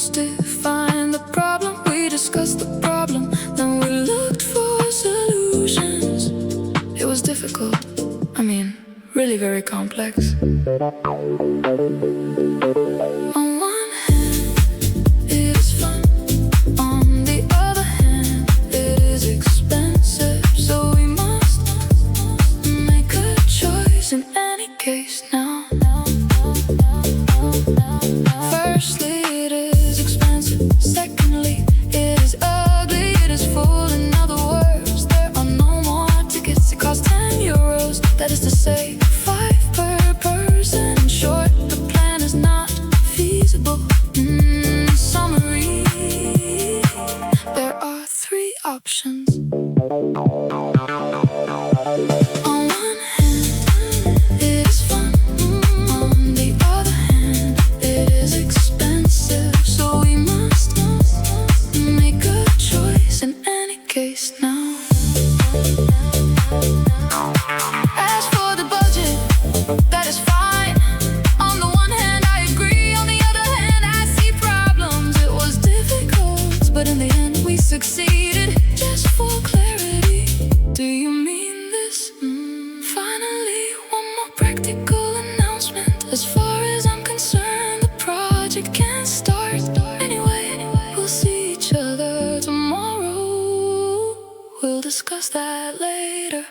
must define the problem. We discussed the problem, then we looked for solutions. It was difficult, really very complex. On one hand, it is fun. On the other hand, it is expensive. So we must make a choice in any case now. Firstly, it is expensive. Secondly, it is ugly. It is full. In other words, there are no more tickets. It costs €10. That is to say, 5 per person. In short, the plan is not feasible. Summary: there are 3 options. On one hand, it is fun. On the other hand, it is expensive. So we must make a choice in any case now. As for the budget, that is fine. On the one hand, I agree. On the other hand, I see problems. It was difficult, but in the end we succeeded. Just for clarity, do you mean this? Finally, one more practical announcement. As far as I'm concerned, the project can start. Anyway, we'll see each other tomorrow. We'll discuss that later.